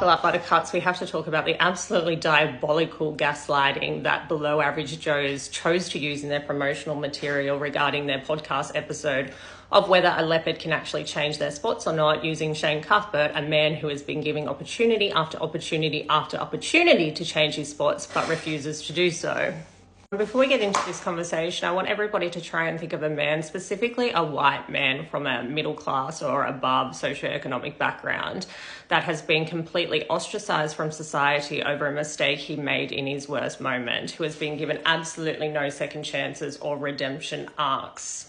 Up Buttercuts, we have to talk about the absolutely diabolical gaslighting that Below Average Joes chose to use in their promotional material regarding their podcast episode of whether a leopard can actually change their spots or not, using Shane Cuthbert, a man who has been giving opportunity after opportunity after opportunity to change his spots but refuses to do so. Before we get into this conversation, I want everybody to try and think of a man, specifically a white man from a middle class or above socioeconomic background, that has been completely ostracized from society over a mistake he made in his worst moment, who has been given absolutely no second chances or redemption arcs.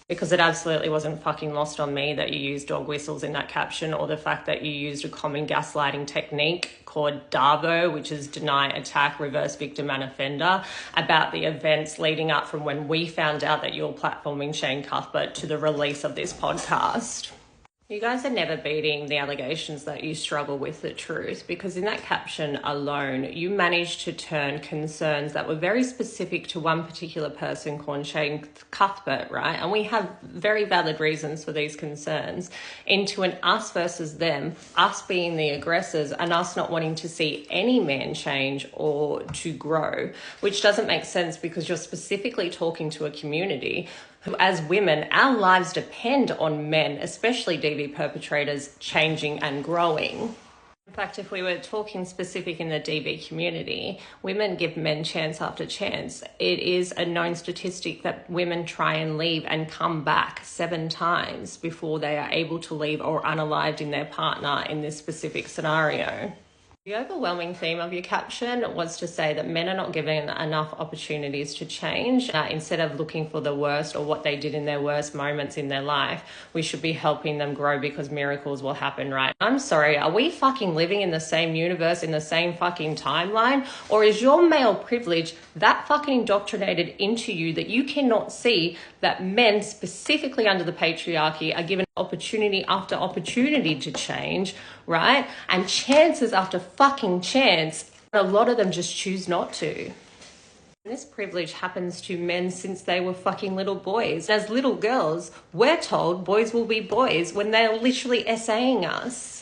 Because it absolutely wasn't fucking lost on me that you used dog whistles in that caption, or the fact that you used a common gaslighting technique called DAVO, which is deny, attack, reverse victim and offender, about the events leading up from when we found out that you're platforming Shane Cuthbert to the release of this podcast. You guys are never beating the allegations that you struggle with the truth, because in that caption alone, you managed to turn concerns that were very specific to one particular person called Shane Cuthbert, right? And we have very valid reasons for these concerns, into an us versus them, us being the aggressors and us not wanting to see any man change or to grow, which doesn't make sense because you're specifically talking to a community who, as women, our lives depend on men, especially DV perpetrators, changing and growing. In fact, if we were talking specific in the DV community, women give men chance after chance. It is a known statistic that women try and leave and come back 7 times before they are able to leave or unalived in their partner in this specific scenario. The overwhelming theme of your caption was to say that men are not given enough opportunities to change. Instead of looking for the worst or what they did in their worst moments in their life, we should be helping them grow because miracles will happen, right? I'm sorry, are we fucking living in the same universe, in the same fucking timeline? Or is your male privilege that fucking indoctrinated into you that you cannot see that men, specifically under the patriarchy, are given opportunity after opportunity to change, right? And chances after fucking chance, a lot of them just choose not to. And this privilege happens to men since they were fucking little boys. As little girls, we're told boys will be boys when they're literally essaying us.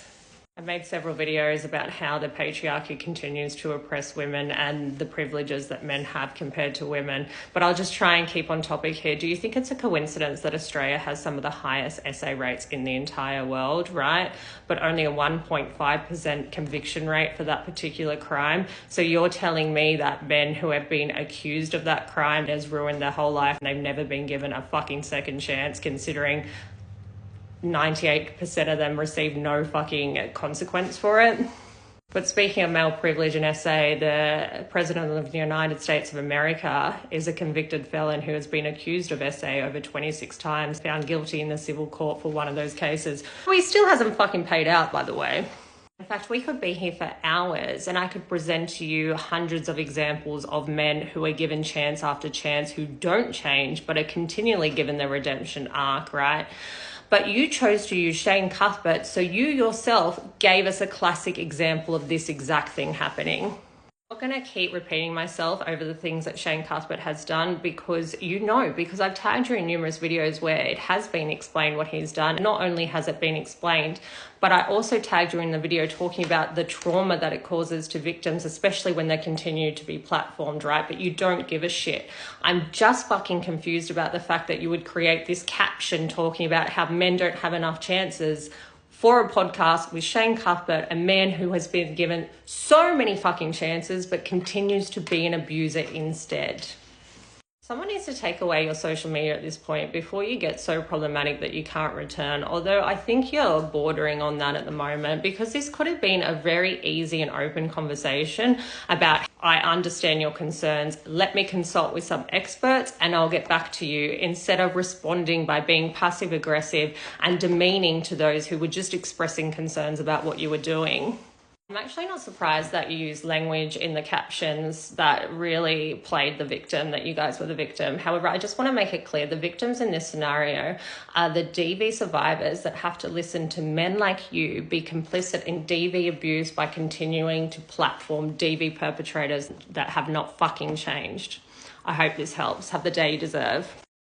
I've made several videos about how the patriarchy continues to oppress women and the privileges that men have compared to women, but I'll just try and keep on topic here. Do you think it's a coincidence that Australia has some of the highest essay rates in the entire world, right? But only a 1.5% conviction rate for that particular crime? So you're telling me that men who have been accused of that crime has ruined their whole life and they've never been given a fucking second chance, considering 98% of them receive no fucking consequence for it? But speaking of male privilege and SA, the President of the United States of America is a convicted felon who has been accused of SA over 26 times, found guilty in the civil court for one of those cases. He still hasn't fucking paid out, by the way. In fact, we could be here for hours and I could present to you hundreds of examples of men who are given chance after chance who don't change but are continually given the redemption arc, right? But you chose to use Shane Cuthbert, so you yourself gave us a classic example of this exact thing happening. I'm not going to keep repeating myself over the things that Shane Cuthbert has done because I've tagged you in numerous videos where it has been explained what he's done. Not only has it been explained, but I also tagged you in the video talking about the trauma that it causes to victims, especially when they continue to be platformed, right? But you don't give a shit. I'm just fucking confused about the fact that you would create this caption talking about how men don't have enough chances for a podcast with Shane Cuthbert, a man who has been given so many fucking chances but continues to be an abuser instead. Someone needs to take away your social media at this point before you get so problematic that you can't return. Although I think you're bordering on that at the moment, because this could have been a very easy and open conversation about, I understand your concerns, let me consult with some experts and I'll get back to you, instead of responding by being passive aggressive and demeaning to those who were just expressing concerns about what you were doing. I'm actually not surprised that you used language in the captions that really played the victim, that you guys were the victim. However, I just want to make it clear, the victims in this scenario are the DV survivors that have to listen to men like you be complicit in DV abuse by continuing to platform DV perpetrators that have not fucking changed. I hope this helps. Have the day you deserve.